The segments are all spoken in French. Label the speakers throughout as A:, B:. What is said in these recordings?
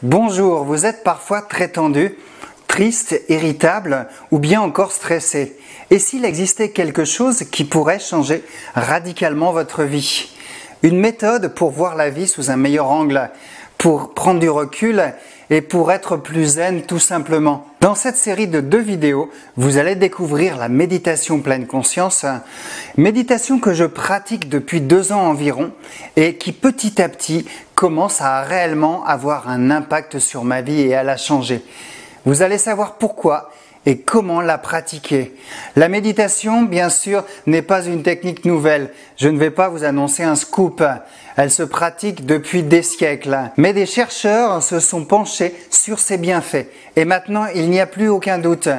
A: Bonjour, vous êtes parfois très tendu, triste, irritable ou bien encore stressé. Et s'il existait quelque chose qui pourrait changer radicalement votre vie? Une méthode pour voir la vie sous un meilleur angle, pour prendre du recul et pour être plus zen tout simplement. Dans cette série de 2 vidéos, vous allez découvrir la méditation pleine conscience, méditation que je pratique depuis 2 ans environ et qui petit à petit commence à réellement avoir un impact sur ma vie et à la changer. Vous allez savoir pourquoi et comment la pratiquer. La méditation, bien sûr, n'est pas une technique nouvelle. Je ne vais pas vous annoncer un scoop. Elle se pratique depuis des siècles. Mais des chercheurs se sont penchés sur ses bienfaits. Et maintenant, il n'y a plus aucun doute.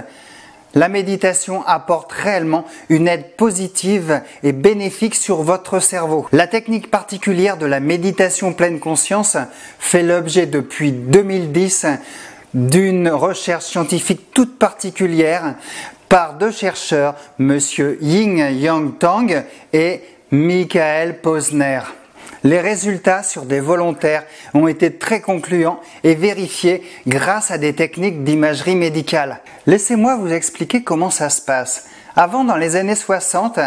A: La méditation apporte réellement une aide positive et bénéfique sur votre cerveau. La technique particulière de la méditation pleine conscience fait l'objet depuis 2010 d'une recherche scientifique toute particulière par 2 chercheurs, Monsieur Yin-Yang Tang et Michael Posner. Les résultats sur des volontaires ont été très concluants et vérifiés grâce à des techniques d'imagerie médicale. Laissez-moi vous expliquer comment ça se passe. Avant, dans les années 60,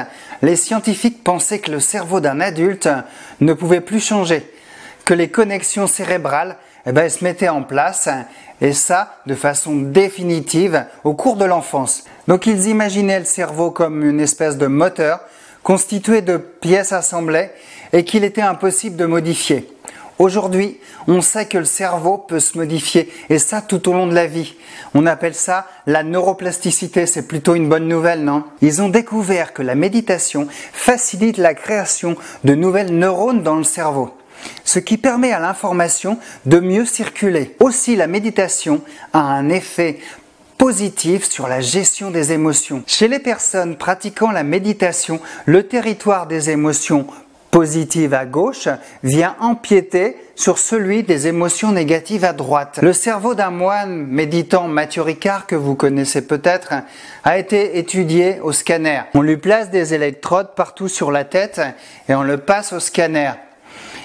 A: les scientifiques pensaient que le cerveau d'un adulte ne pouvait plus changer, que les connexions cérébrales se mettaient en place, et ça de façon définitive au cours de l'enfance. Donc ils imaginaient le cerveau comme une espèce de moteur constitué de pièces assemblées et qu'il était impossible de modifier. Aujourd'hui, on sait que le cerveau peut se modifier et ça tout au long de la vie. On appelle ça la neuroplasticité, c'est plutôt une bonne nouvelle, non? Ils ont découvert que la méditation facilite la création de nouvelles neurones dans le cerveau, ce qui permet à l'information de mieux circuler. Aussi, la méditation a un effet positif sur la gestion des émotions. Chez les personnes pratiquant la méditation, le territoire des émotions positives à gauche vient empiéter sur celui des émotions négatives à droite. Le cerveau d'un moine méditant, Matthieu Ricard, que vous connaissez peut-être, a été étudié au scanner. On lui place des électrodes partout sur la tête et on le passe au scanner.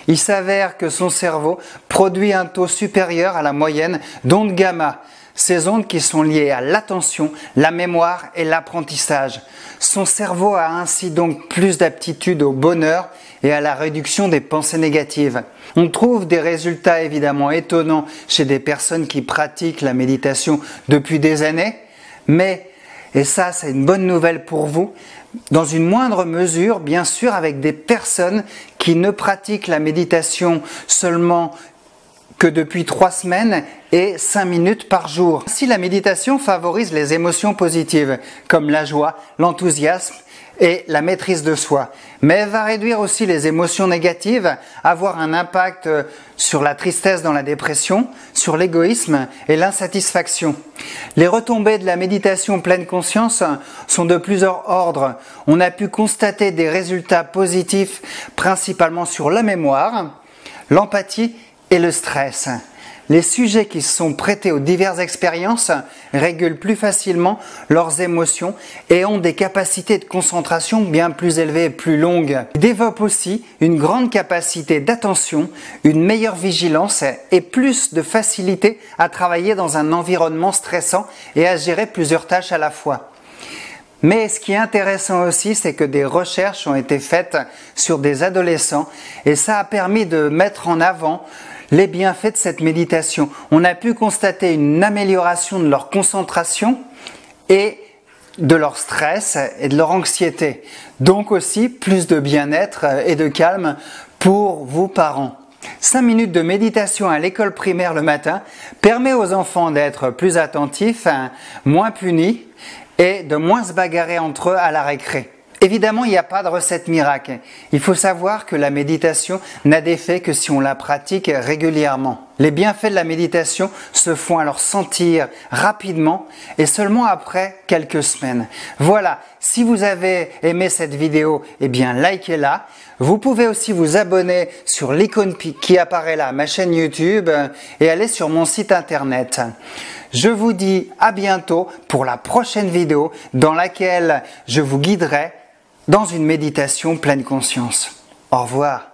A: Il s'avère que son cerveau produit un taux supérieur à la moyenne d'ondes gamma, ces ondes qui sont liées à l'attention, la mémoire et l'apprentissage. Son cerveau a ainsi donc plus d'aptitude au bonheur et à la réduction des pensées négatives. On trouve des résultats évidemment étonnants chez des personnes qui pratiquent la méditation depuis des années, mais, et ça c'est une bonne nouvelle pour vous, dans une moindre mesure, bien sûr, avec des personnes qui ne pratiquent la méditation seulement que depuis 3 semaines et 5 minutes par jour. Ainsi, la méditation favorise les émotions positives, comme la joie, l'enthousiasme et la maîtrise de soi. Mais elle va réduire aussi les émotions négatives, avoir un impact sur la tristesse dans la dépression, sur l'égoïsme et l'insatisfaction. Les retombées de la méditation pleine conscience sont de plusieurs ordres. On a pu constater des résultats positifs principalement sur la mémoire, l'empathie et le stress. Les sujets qui se sont prêtés aux diverses expériences régulent plus facilement leurs émotions et ont des capacités de concentration bien plus élevées et plus longues. Ils développent aussi une grande capacité d'attention, une meilleure vigilance et plus de facilité à travailler dans un environnement stressant et à gérer plusieurs tâches à la fois. Mais ce qui est intéressant aussi, c'est que des recherches ont été faites sur des adolescents et ça a permis de mettre en avant les bienfaits de cette méditation. On a pu constater une amélioration de leur concentration et de leur stress et de leur anxiété. Donc aussi plus de bien-être et de calme pour vous parents. 5 minutes de méditation à l'école primaire le matin permet aux enfants d'être plus attentifs, moins punis et de moins se bagarrer entre eux à la récré. Évidemment, il n'y a pas de recette miracle. Il faut savoir que la méditation n'a d'effet que si on la pratique régulièrement. Les bienfaits de la méditation se font alors sentir rapidement et seulement après quelques semaines. Voilà, si vous avez aimé cette vidéo, likez-la. Vous pouvez aussi vous abonner sur l'icône qui apparaît là, ma chaîne YouTube, et aller sur mon site internet. Je vous dis à bientôt pour la prochaine vidéo dans laquelle je vous guiderai dans une méditation pleine conscience. Au revoir.